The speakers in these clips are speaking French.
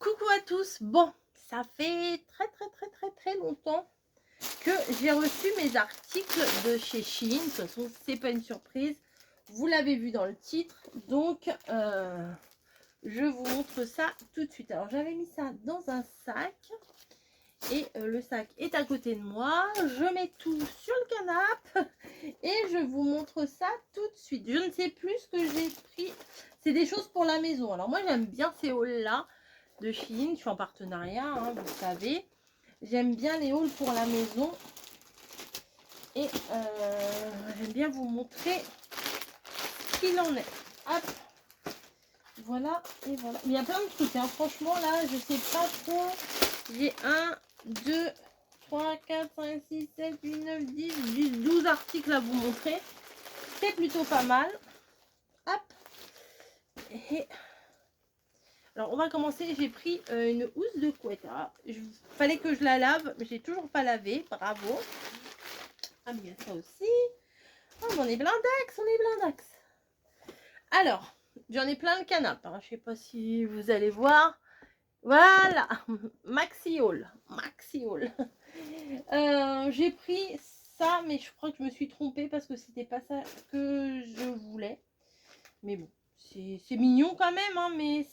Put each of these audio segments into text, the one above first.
Coucou à tous. Bon, ça fait très longtemps que j'ai reçu mes articles de chez Shein. De toute façon, c'est pas une surprise. Vous l'avez vu dans le titre. Donc, je vous montre ça tout de suite. Alors, j'avais mis ça dans un sac. Et le sac est à côté de moi. Je mets tout sur le canapé. Et je vous montre ça tout de suite. Je ne sais plus ce que j'ai pris. C'est des choses pour la maison. Alors, moi, j'aime bien ces hauls-là de Shein, je suis en partenariat, hein, vous le savez. J'aime bien les hauls pour la maison. Et j'aime bien vous montrer ce qu'il en est. Hop. Voilà, et voilà. Mais il y a plein de trucs, hein. Franchement, là, je sais pas trop. J'ai 1, 2, 3, 4, 5, 6, 7, 8, 9, 10, 12 articles à vous montrer. C'est plutôt pas mal. Hop. Et alors, on va commencer. J'ai pris une housse de couette. Il fallait que je la lave, mais j'ai toujours pas lavé. Bravo. Ah, mais il y a ça aussi. Oh, on est blindax, on est blindax. Alors, j'en ai plein le canapé. Hein. Je sais pas si vous allez voir. Voilà. Maxi haul. Maxi haul. J'ai pris ça, mais je crois que je me suis trompée parce que c'était pas ça que je voulais. Mais bon, c'est mignon quand même, hein, mais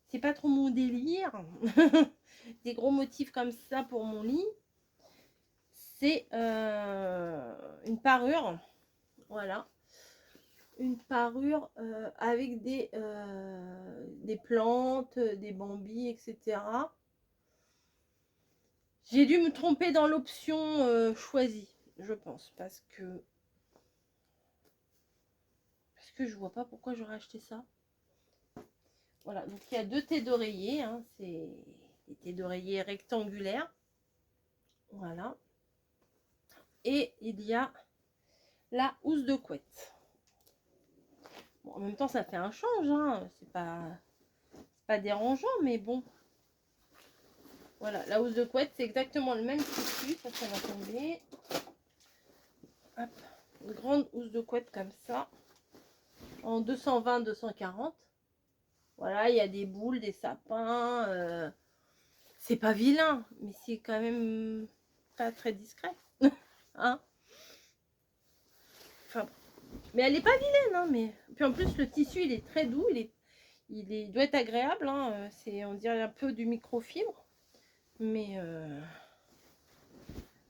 c'est pas trop mon délire. Des gros motifs comme ça pour mon lit. C'est une parure. Voilà. Une parure avec des plantes, des bambis, etc. J'ai dû me tromper dans l'option choisie, je pense, parce que je vois pas pourquoi j'aurais acheté ça. Voilà, donc il y a 2 thés d'oreiller, hein, c'est des thés d'oreiller rectangulaires. Voilà. Et il y a la housse de couette. Bon, en même temps, ça fait un change, hein. C'est pas dérangeant, mais bon. Voilà, la housse de couette, c'est exactement le même tissu. Ça va tomber. Hop, une grande housse de couette comme ça. En 220-240. Voilà, il y a des boules, des sapins. C'est pas vilain, mais c'est quand même pas très discret. Hein, enfin, mais elle est pas vilaine, hein, mais puis en plus le tissu il est très doux, il doit être agréable, hein. C'est, on dirait un peu du microfibre, mais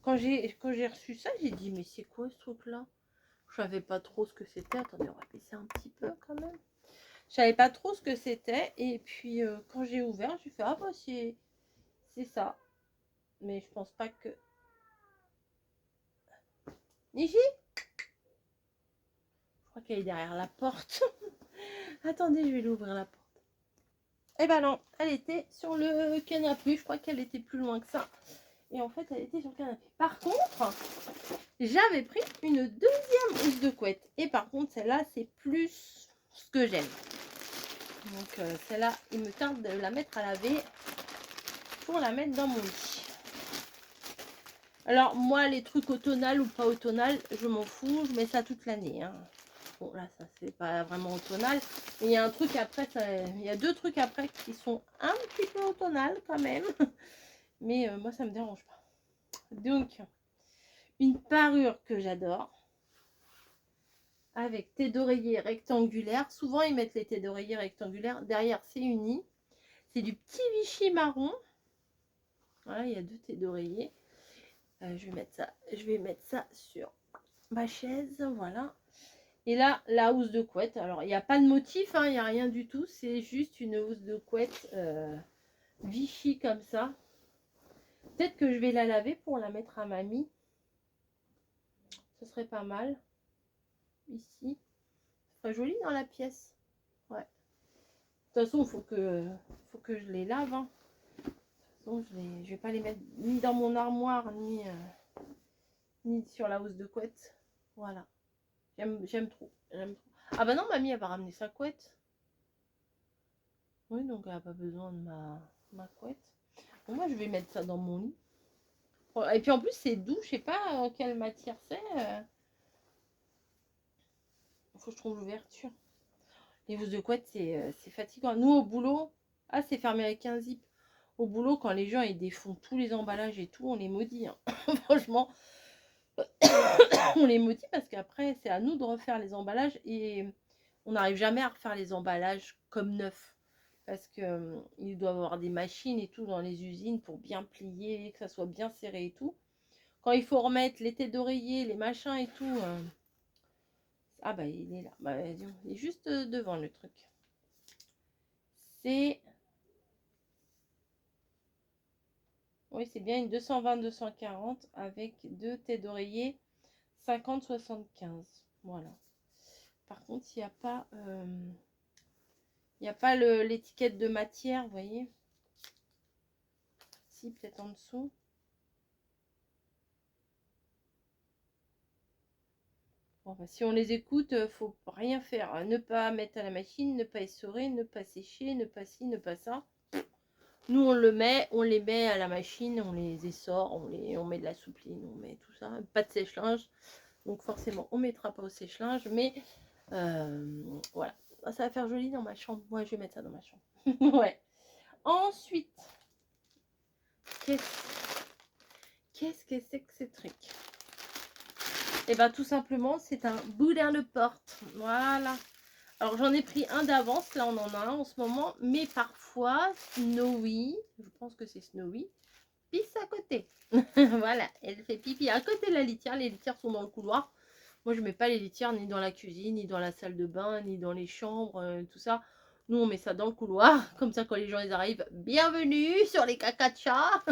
quand j'ai reçu ça, j'ai dit mais c'est quoi ce truc là? Je savais pas trop ce que c'était. Attendez, on va baisser un petit peu quand même. Je savais pas trop ce que c'était et puis quand j'ai ouvert, j'ai fait ah bah c'est ça, mais je pense pas que Niji, je crois qu'elle est derrière la porte. Attendez, je vais lui ouvrir la porte. Eh ben non, elle était sur le canapé. Je crois qu'elle était plus loin que ça. Et en fait, elle était sur le canapé. Par contre, j'avais pris une deuxième housse de couette. Et par contre, celle-là, c'est plus ce que j'aime. Donc, celle-là, il me tarde de la mettre à laver pour la mettre dans mon lit. Alors, moi, les trucs automnal ou pas automnal, je m'en fous. Je mets ça toute l'année. Hein. Bon, là, ça, c'est pas vraiment automnal. Mais il y a un truc après, il y a 2 trucs après qui sont un petit peu automnal quand même. Mais moi, ça me dérange pas. Donc, une parure que j'adore. Avec thé d'oreiller rectangulaire. Souvent, ils mettent les thés d'oreiller rectangulaires. Derrière, c'est uni. C'est du petit Vichy marron. Voilà, il y a 2 thés d'oreiller. Je vais mettre ça sur ma chaise. Voilà. Et là, la housse de couette. Alors, il n'y a pas de motif, hein, il n'y a rien du tout. C'est juste une housse de couette Vichy comme ça. Peut-être que je vais la laver pour la mettre à mamie. Ce serait pas mal. Ici. Ce serait joli dans la pièce. Ouais. De toute façon, il faut que je les lave. Hein. De toute façon, je vais pas les mettre ni dans mon armoire, ni sur la housse de couette. Voilà. J'aime trop. Ah bah non, mamie, elle va ramener sa couette. Oui, donc elle n'a pas besoin de ma couette. Bon, moi, je vais mettre ça dans mon lit. Et puis en plus, c'est doux. Je sais pas quelle matière c'est. Il faut que je trouve l'ouverture. Les housses de couette, c'est fatigant. Nous, au boulot, ah, c'est fermé avec un zip. Au boulot, quand les gens ils défont tous les emballages et tout, on les maudit. Hein. Franchement, on les maudit parce qu'après, c'est à nous de refaire les emballages et on n'arrive jamais à refaire les emballages comme neufs. Parce que ils doivent avoir des machines et tout dans les usines pour bien plier, que ça soit bien serré et tout. Quand il faut remettre les têtes d'oreiller, les machins et tout. Ah bah il est là. Bah, il est juste devant le truc. C'est... Oui, c'est bien une 220-240 avec deux têtes d'oreiller 50-75. Voilà. Par contre, il n'y a pas l'étiquette de matière, vous voyez. Si, peut-être en dessous. Bon, bah, si on les écoute, faut rien faire. Ne pas mettre à la machine, ne pas essorer, ne pas sécher, ne pas ci, ne pas ça. Nous, on les met à la machine, on les essore, on met de la soupline, on met tout ça. Pas de sèche-linge. Donc forcément, on ne mettra pas au sèche-linge. Mais voilà. Ça va faire joli dans ma chambre. Moi, je vais mettre ça dans ma chambre. Ouais. Ensuite, qu'est-ce que c'est que ce truc? Et bien tout simplement, c'est un boudin de porte. Voilà. Alors j'en ai pris un d'avance, là on en a un en ce moment. Mais parfois, Snowy, je pense que c'est Snowy, pisse à côté. Voilà, elle fait pipi à côté de la litière. Les litières sont dans le couloir. Moi je mets pas les litières ni dans la cuisine, ni dans la salle de bain, ni dans les chambres, tout ça. Nous on met ça dans le couloir. Comme ça quand les gens ils arrivent, bienvenue sur les caca de chat.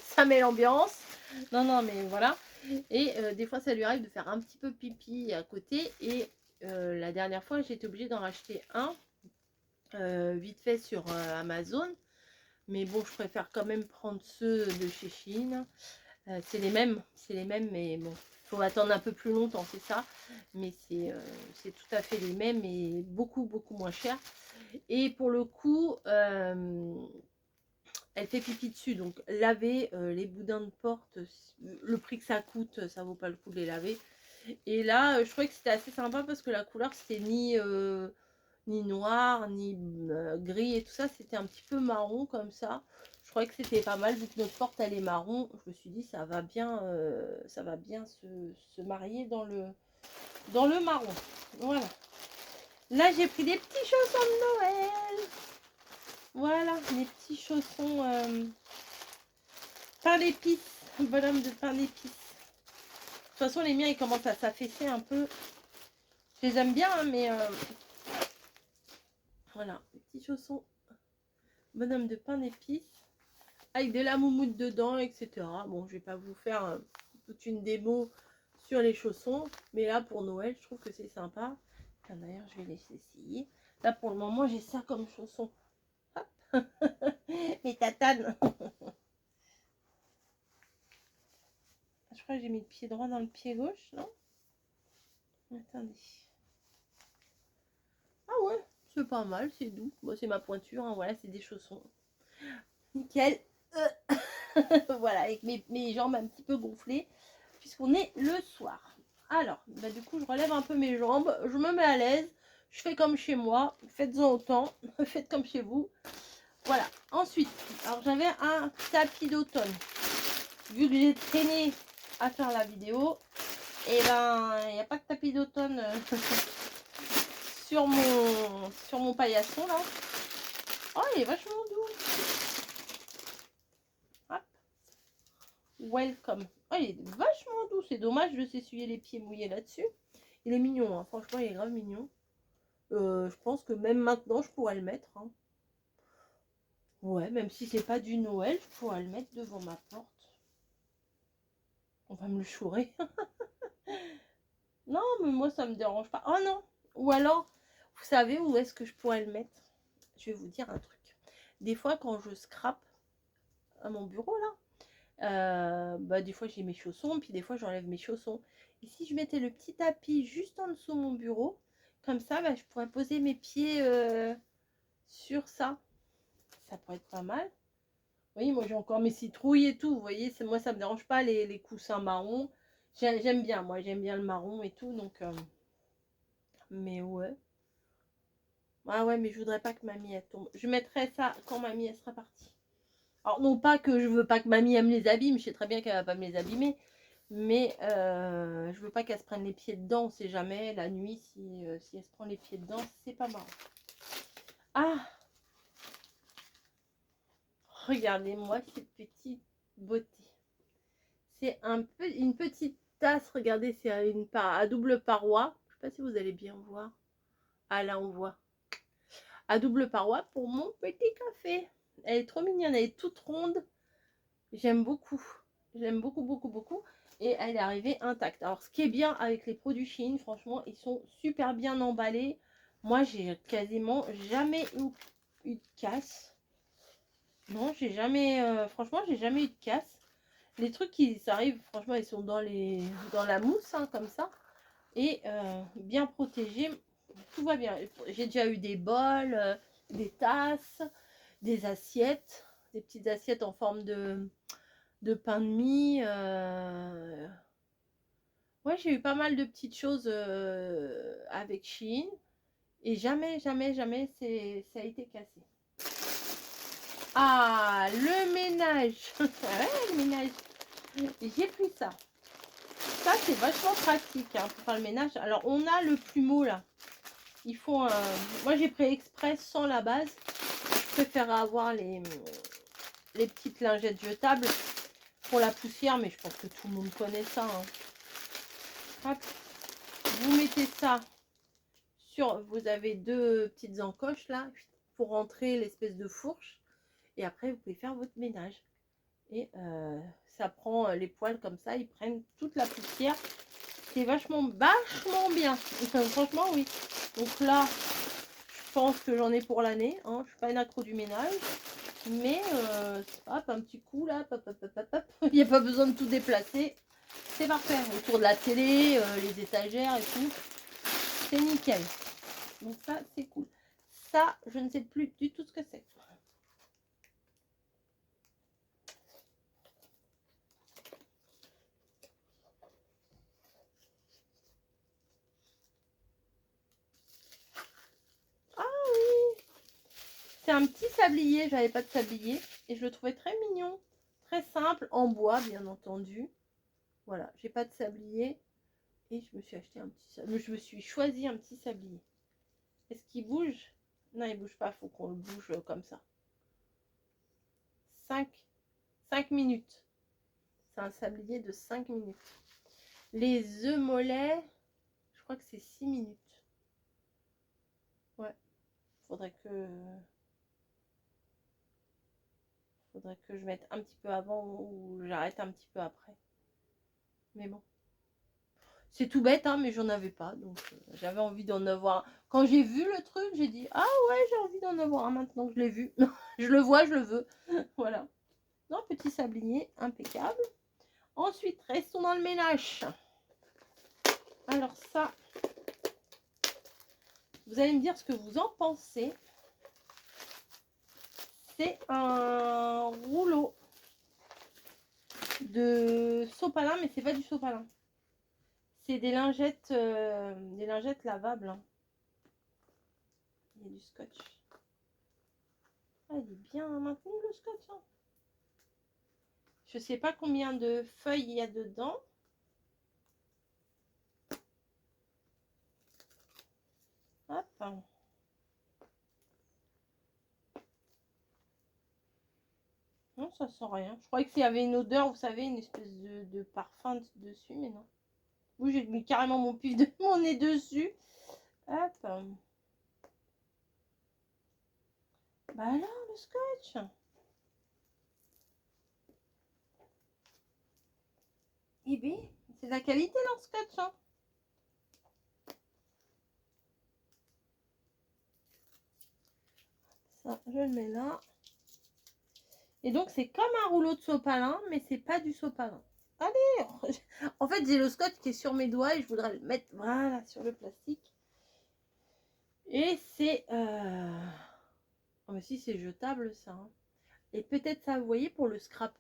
Ça met l'ambiance. Non mais voilà. Et des fois ça lui arrive de faire un petit peu pipi à côté. Et la dernière fois j'ai été obligée d'en racheter un vite fait sur Amazon. Mais bon, je préfère quand même prendre ceux de chez Shein. C'est les mêmes, mais bon, il faut attendre un peu plus longtemps, c'est ça. Mais c'est tout à fait les mêmes et beaucoup moins cher. Et pour le coup, elle fait pipi dessus. Donc laver les boudins de porte, le prix que ça coûte, ça vaut pas le coup de les laver. Et là, je trouvais que c'était assez sympa parce que la couleur, c'était ni noir, ni gris et tout ça. C'était un petit peu marron comme ça. Je croyais que c'était pas mal vu que notre porte elle est marron. Je me suis dit ça va bien se marier dans le marron. Voilà. Là j'ai pris des petits chaussons de Noël. Voilà, les petits chaussons pain d'épices. Bonhomme de pain d'épices. De toute façon les miens ils commencent à s'affaisser un peu. Je les aime bien hein, mais voilà, les petits chaussons bonhomme de pain d'épices. Avec de la moumoute dedans, etc. Bon, je vais pas vous faire toute une démo sur les chaussons, mais là pour Noël, je trouve que c'est sympa. D'ailleurs, je vais les essayer. Là pour le moment, j'ai ça comme chaussons. Hop. Les tatanes. Je crois que j'ai mis le pied droit dans le pied gauche, non? Attendez. Ah ouais, c'est pas mal, c'est doux. Bon, c'est ma pointure, hein, voilà, c'est des chaussons. Nickel. Voilà, avec mes jambes un petit peu gonflées, puisqu'on est le soir. Alors, bah, du coup, je relève un peu mes jambes, je me mets à l'aise, je fais comme chez moi, faites-en autant, faites comme chez vous. Voilà, ensuite, alors j'avais un tapis d'automne. Vu que j'ai traîné à faire la vidéo, et ben, il n'y a pas de tapis d'automne sur mon paillasson là. Oh, il est vachement doux. Hop. Welcome. Oh, il est vachement doux. C'est dommage de s'essuyer les pieds mouillés là-dessus. Il est mignon, hein. Franchement, il est grave mignon. Je pense que même maintenant, je pourrais le mettre. Hein. Ouais, même si c'est pas du Noël, je pourrais le mettre devant ma porte. On va me le chourer. Non, mais moi, ça me dérange pas. Oh non. Ou alors, vous savez où est-ce que je pourrais le mettre? Je vais vous dire un truc. Des fois, quand je scrape à mon bureau, là, bah, des fois, j'ai mes chaussons, puis des fois, j'enlève mes chaussons. Et si je mettais le petit tapis juste en dessous de mon bureau, comme ça, bah, je pourrais poser mes pieds sur ça. Ça pourrait être pas mal. Vous voyez, moi, j'ai encore mes citrouilles et tout. Vous voyez, moi, ça me dérange pas, les coussins marrons. J'aime bien, moi, j'aime bien le marron et tout. Donc, mais ouais. Ah ouais, mais je voudrais pas que mamie elle tombe. Je mettrai ça quand mamie elle sera partie. Alors non pas que je veux pas que mamie elle me les abîme, je sais très bien qu'elle va pas me les abîmer. Mais je veux pas qu'elle se prenne les pieds dedans, on sait jamais, la nuit, si elle se prend les pieds dedans, c'est pas marrant. Ah, regardez-moi cette petite beauté. C'est une petite tasse, regardez, c'est à double paroi. Je sais pas si vous allez bien voir. Ah là, on voit. À double paroi pour mon petit café. Elle est trop mignonne, elle est toute ronde. J'aime beaucoup. J'aime beaucoup, beaucoup, beaucoup. Et elle est arrivée intacte. Alors, ce qui est bien avec les produits Shein, franchement, ils sont super bien emballés. Moi, j'ai quasiment jamais eu de casse. Non, j'ai jamais... franchement, j'ai jamais eu de casse. Les trucs qui arrivent, franchement, ils sont dans la mousse, hein, comme ça. Et bien protégés. Tout va bien. J'ai déjà eu des bols, des tasses, des assiettes. Des petites assiettes en forme de pain de mie. Ouais, j'ai eu pas mal de petites choses avec Shein. Et jamais, jamais, jamais, ça a été cassé. Ah, le ménage. Ouais, le ménage. J'ai pris ça. Ça, c'est vachement pratique hein, pour faire le ménage. Alors, on a le plumeau là. Ils font moi, j'ai pris express sans la base. Je préfère avoir les petites lingettes jetables pour la poussière, mais je pense que tout le monde connaît ça. Hein. Hop. Vous mettez ça sur... Vous avez deux petites encoches là pour rentrer l'espèce de fourche. Et après, vous pouvez faire votre ménage. Et ça prend les poils comme ça. Ils prennent toute la poussière. C'est vachement bien. Enfin, franchement, oui. Donc là, je pense que j'en ai pour l'année. Hein. Je suis pas une accro du ménage. Mais hop, un petit coup là. Hop, hop, hop, hop, hop. Il n'y a pas besoin de tout déplacer. C'est parfait. Autour de la télé, les étagères et tout. C'est nickel. Donc ça, c'est cool. Ça, je ne sais plus du tout ce que c'est. Ah oui! C'est un petit sablier. J'avais pas de sablier. Et je le trouvais très mignon. Très simple. En bois, bien entendu. Voilà. J'ai pas de sablier. Et je me suis acheté un petit sablier. Je me suis choisi un petit sablier. Est-ce qu'il bouge? Non, il bouge pas. Faut qu'on le bouge comme ça. 5 minutes. C'est un sablier de 5 minutes. Les œufs mollets, je crois que c'est 6 minutes. Ouais. Faudrait que je mette un petit peu avant ou j'arrête un petit peu après. Mais bon. C'est tout bête, hein, mais j'en avais pas. Donc j'avais envie d'en avoir. Quand j'ai vu le truc, j'ai dit ah ouais, j'ai envie d'en avoir un maintenant que je l'ai vu. Je le vois, je le veux. Voilà. Non, petit sablier, impeccable. Ensuite, restons dans le ménage. Alors ça, vous allez me dire ce que vous en pensez. C'est un rouleau de sopalin, mais c'est pas du sopalin. C'est des lingettes lavables. Hein. Il y a du scotch. Ah, il est bien maintenu le scotch. Hein. Je sais pas combien de feuilles il y a dedans. Hop. Non, ça sent rien. Je croyais qu'il y avait une odeur, vous savez, une espèce de parfum dessus, mais non. Oui, j'ai mis carrément mon pif de mon nez dessus. Hop. Bah alors, le scotch. Eh bien, c'est de la qualité dans le scotch. Hein. Ça, je le mets là. Et donc, c'est comme un rouleau de sopalin, mais c'est pas du sopalin. Allez, en fait, j'ai le scotch qui est sur mes doigts et je voudrais le mettre, voilà, sur le plastique. Et c'est... Oh, mais si, c'est jetable, ça. Hein. Et peut-être ça, vous voyez, pour le scrap.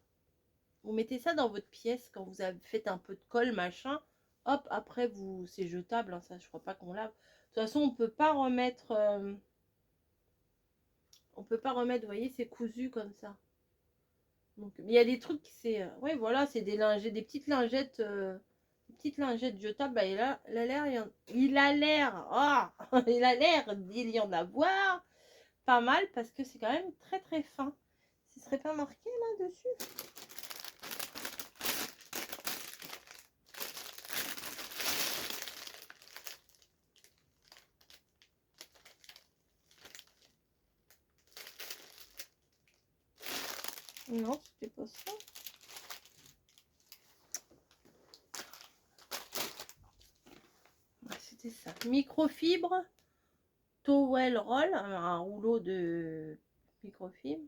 Vous mettez ça dans votre pièce quand vous avez fait un peu de colle, machin. Hop, après, c'est jetable. Hein, ça, je crois pas qu'on lave. De toute façon, on peut pas remettre... On peut pas remettre, vous voyez, c'est cousu comme ça. Donc, il y a des trucs, c'est... ouais, voilà, c'est des lingettes, des petites lingettes... petite lingette jetable, bah, il a l'air, il a l'air, oh, il a l'air d'il y en avoir pas mal parce que c'est quand même très très fin. Ce serait pas marqué là dessus? Non, c'était pas ça. C'était ça. Microfibre, towel roll, un rouleau de microfibre.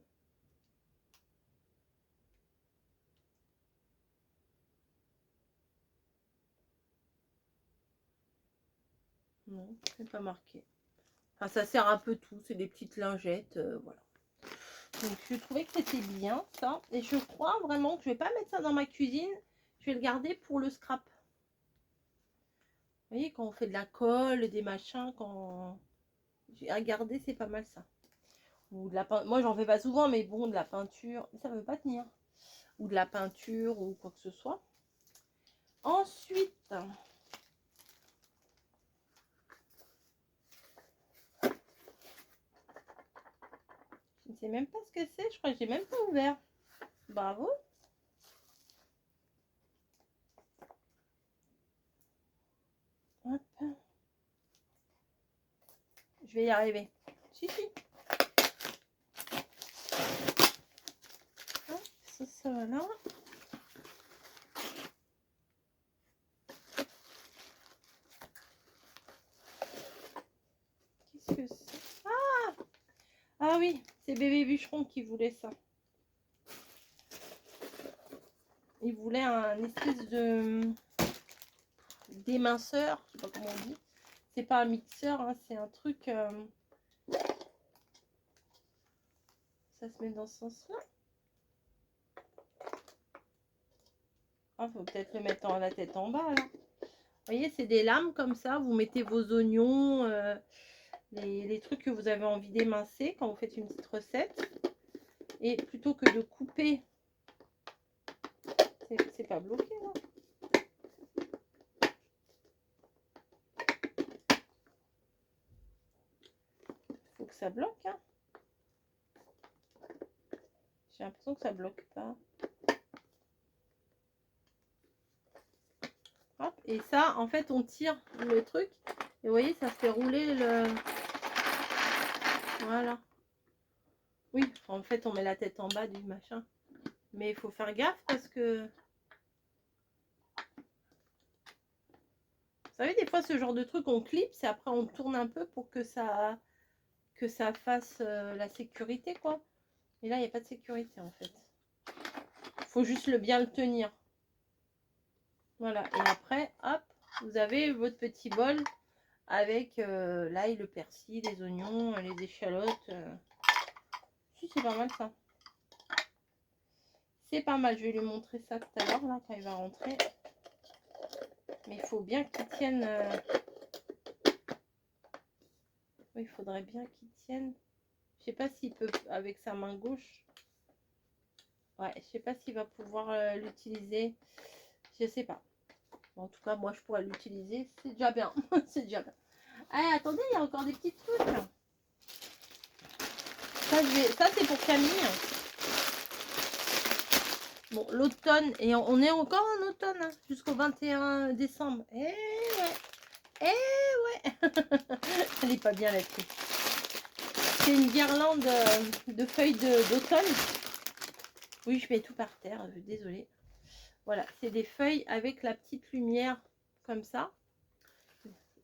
Non, c'est pas marqué. Enfin, ça sert un peu tout, c'est des petites lingettes, voilà. Donc je trouvais que c'était bien ça. Et je crois vraiment que je vais pas mettre ça dans ma cuisine. Je vais le garder pour le scrap. Vous voyez, quand on fait de la colle, des machins, quand... À garder, c'est pas mal ça. Ou de la peinture. Moi, j'en fais pas souvent, mais bon, de la peinture. Ça ne veut pas tenir. Ou de la peinture ou quoi que ce soit. Ensuite, je ne sais même pas ce que c'est. Je crois que j'ai même pas ouvert. Bravo. Hop. Je vais y arriver. Si, si. Hop, ça là. Qu'est-ce que c'est? Ah oui, c'est bébé bûcheron qui voulait ça. Il voulait un espèce de d'éminceur, je sais pas comment on dit. C'est pas un mixeur, hein, c'est un truc. Ça se met dans ce sens-là. Ah, faut peut-être le mettre la tête en bas là. Vous voyez, c'est des lames comme ça. Vous mettez vos oignons, les trucs que vous avez envie d'émincer quand vous faites une petite recette. Et plutôt que de couper, c'est pas bloqué là. Faut que ça bloque, hein. J'ai l'impression que ça bloque pas. Hop, et ça, en fait, on tire le truc. Et vous voyez, ça fait rouler le... Voilà. Oui, en fait, on met la tête en bas du machin. Mais il faut faire gaffe parce que... Vous savez, des fois, ce genre de truc, on clipse et après, on tourne un peu pour que ça fasse la sécurité, quoi. Et là, il n'y a pas de sécurité, en fait. Il faut juste bien le tenir. Voilà. Et après, hop, vous avez votre petit bol avec l'ail, le persil, les oignons, les échalotes. Si, c'est pas mal, ça. C'est pas mal. Je vais lui montrer ça tout à l'heure, là, quand il va rentrer. Mais il faut bien qu'il tienne... Oui, il faudrait bien qu'il tienne... Je sais pas s'il peut, avec sa main gauche... Ouais, je sais pas s'il va pouvoir l'utiliser. Je sais pas. En tout cas, moi, je pourrais l'utiliser. C'est déjà bien. C'est déjà bien. Ah, attendez, il y a encore des petits trucs. Ça c'est pour Camille. Bon, l'automne. Et on est encore en automne. Hein, jusqu'au 21 décembre. Eh ouais. Eh ouais. Elle est pas bien là-dessus. C'est une guirlande de feuilles d'automne. Oui, je mets tout par terre. Désolée. Voilà, c'est des feuilles avec la petite lumière comme ça.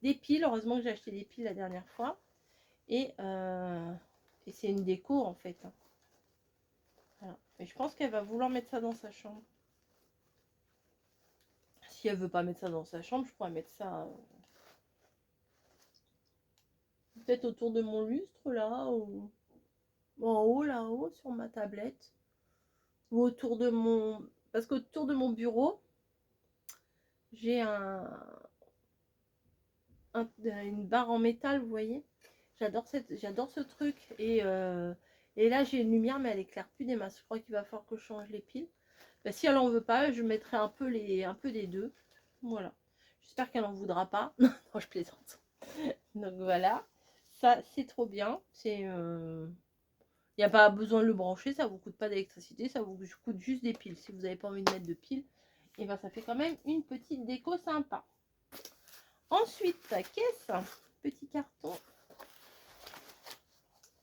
Des piles, heureusement que j'ai acheté des piles la dernière fois. Et c'est une déco en fait. Hein. Voilà. Et je pense qu'elle va vouloir mettre ça dans sa chambre. Si elle veut pas mettre ça dans sa chambre, je pourrais mettre ça peut-être autour de mon lustre là, ou en haut là-haut sur ma tablette. Ou autour de mon... Parce qu'autour de mon bureau, j'ai une barre en métal, vous voyez. J'adore ce truc. Et Et là, j'ai une lumière, mais elle éclaire plus des masses. Je crois qu'il va falloir que je change les piles. Bah, si elle en veut pas, je mettrai un peu des deux. Voilà. J'espère qu'elle en voudra pas. Non, je plaisante. Donc voilà. Ça, c'est trop bien. C'est... Il n'y a pas besoin de le brancher, ça vous coûte pas d'électricité, ça vous coûte juste des piles. Si vous n'avez pas envie de mettre de piles, et ben ça fait quand même une petite déco sympa. Ensuite, qu'est-ce? Petit carton.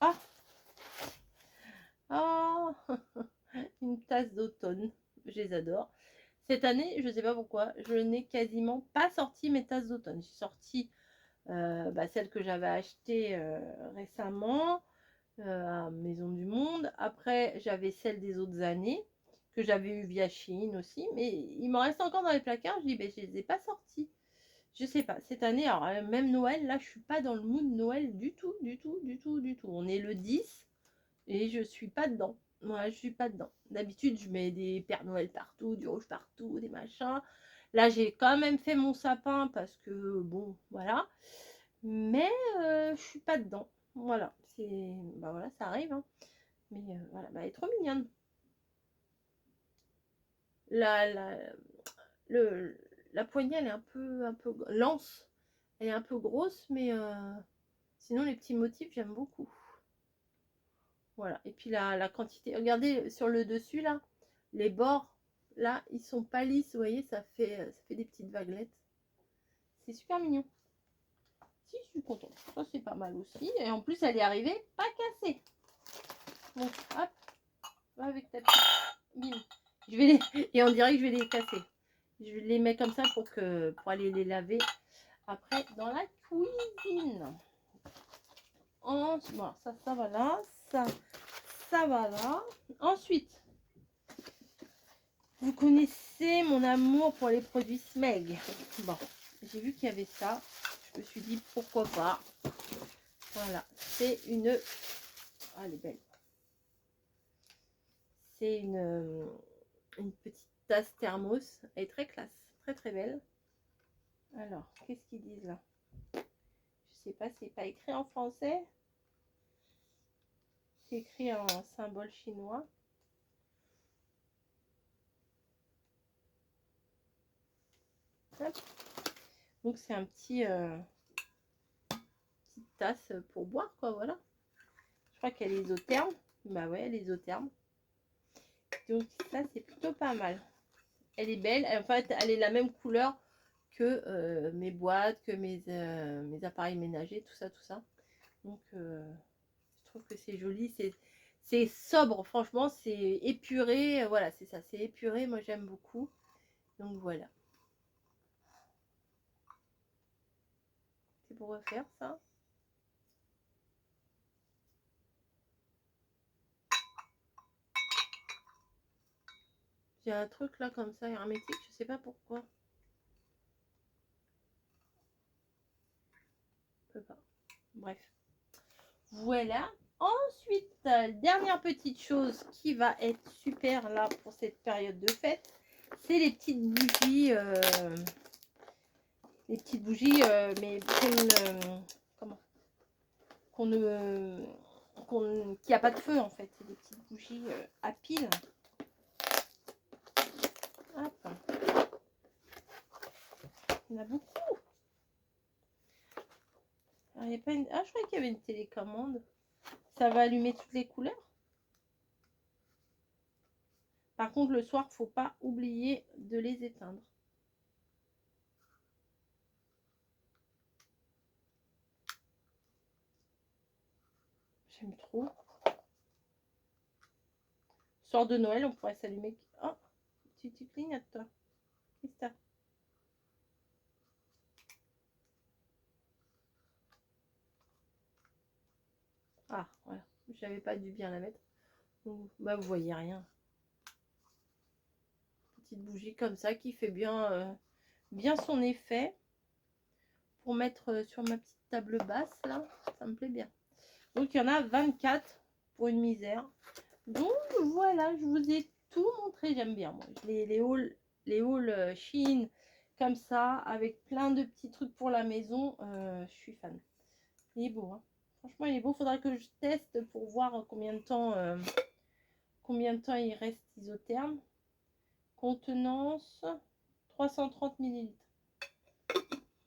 Ah, ah une tasse d'automne. Je les adore. Cette année, je ne sais pas pourquoi, je n'ai quasiment pas sorti mes tasses d'automne. J'ai sorti celle que j'avais achetée récemment à Maison du Monde. Après, j'avais celle des autres années que j'avais eu via Shein aussi. Mais il m'en reste encore dans les placards. Je dis, ben, je les ai pas sortis. Je sais pas, cette année, alors même Noël, là, je suis pas dans le mood Noël du tout, du tout, du tout, du tout. On est le 10 et je suis pas dedans. Moi, je suis pas dedans. D'habitude, je mets des Pères Noël partout, du rouge partout, des machins. Là, j'ai quand même fait mon sapin parce que, bon, voilà. Mais je suis pas dedans. Voilà, c'est... Bah voilà, ça arrive. Hein. Mais voilà, bah, elle est trop mignonne. La, le, la poignée, elle est un peu lance. Elle est un peu grosse, mais sinon, les petits motifs, j'aime beaucoup. Voilà. Et puis la quantité. Regardez sur le dessus, là, les bords, là, ils sont pas lisses. Vous voyez, ça fait des petites vaguelettes. C'est super mignon. Si, je suis contente. Ça, c'est pas mal aussi. Et en plus, elle est arrivée pas cassée. Donc, hop, va avec ta petite. Bim. Je vais les... Et on dirait que je vais les casser. Je vais les mettre comme ça pour aller les laver après dans la cuisine. Bon, ça va là. Ça va là. Ensuite, vous connaissez mon amour pour les produits Smeg. Bon, j'ai vu qu'il y avait ça. Je me suis dit pourquoi pas. Voilà, c'est une... Ah, elle est belle. C'est une petite tasse thermos. Elle est très classe, très très belle. Alors, qu'est-ce qu'ils disent là? Je sais pas, c'est pas écrit en français. C'est écrit en symbole chinois. Hop. Donc c'est un petit petite tasse pour boire quoi, voilà. Je crois qu'elle est isotherme. Bah ouais, elle est isotherme. Donc ça c'est plutôt pas mal. Elle est belle. En fait, elle est la même couleur que mes boîtes, que mes appareils ménagers, tout ça, tout ça. Donc je trouve que c'est joli, c'est sobre, franchement, c'est épuré, voilà, c'est ça, c'est épuré, moi j'aime beaucoup. Donc voilà. C'est pour refaire ça. J'ai un truc là comme ça, hermétique, je sais pas pourquoi. Je peux pas. Bref. Voilà. Ensuite, dernière petite chose qui va être super là pour cette période de fête, c'est les petites bougies. Les petites bougies, mais comment qu'on ne qu'il n'y a pas de feu en fait. C'est des petites bougies à pile. Hop. Il y en a beaucoup. Alors, il y a pas une... Ah, je croyais qu'il y avait une télécommande. Ça va allumer toutes les couleurs. Par contre, le soir, faut pas oublier de les éteindre. J'aime trop. Soir de Noël, on pourrait s'allumer. Oh, tu clignotes toi. Qu'est-ce que t'as? Ah, voilà. J'avais pas dû bien la mettre. Bah, vous voyez rien. Petite bougie comme ça qui fait bien, bien son effet. Pour mettre sur ma petite table basse, là. Ça me plaît bien. Donc, il y en a 24 pour une misère. Donc, voilà, je vous ai tout montré. J'aime bien, moi. Les hauls Shein comme ça, avec plein de petits trucs pour la maison. Je suis fan. Il est beau, hein. Franchement, il est beau. Faudra que je teste pour voir combien de temps il reste isotherme. Contenance 330 ml.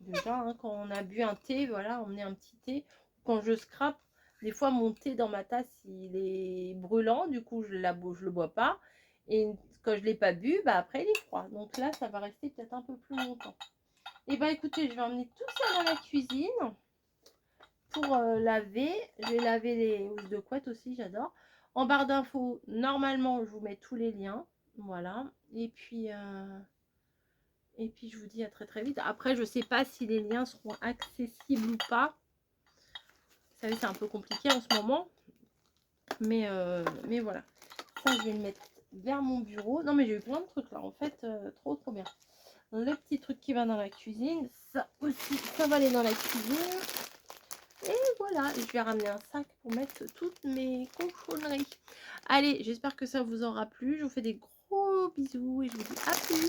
Déjà, hein, quand on a bu un thé, voilà, on met un petit thé. Quand je scrape, des fois mon thé dans ma tasse, il est brûlant, du coup je le bois pas. Et quand je l'ai pas bu, bah après il est froid. Donc là, ça va rester peut-être un peu plus longtemps. Et bah écoutez, je vais emmener tout ça dans la cuisine pour laver. Je vais laver les housses de couette aussi, j'adore. En barre d'infos, normalement, je vous mets tous les liens. Voilà. Et puis je vous dis à très très vite. Après, je sais pas si les liens seront accessibles ou pas. Vous savez, c'est un peu compliqué en ce moment. Mais voilà. Ça, je vais le mettre vers mon bureau. Non, mais j'ai eu plein de trucs là. En fait, trop bien. Le petit truc qui va dans la cuisine. Ça aussi, ça va aller dans la cuisine. Et voilà, je vais ramener un sac pour mettre toutes mes cochonneries. Allez, j'espère que ça vous aura plu. Je vous fais des gros bisous et je vous dis à plus.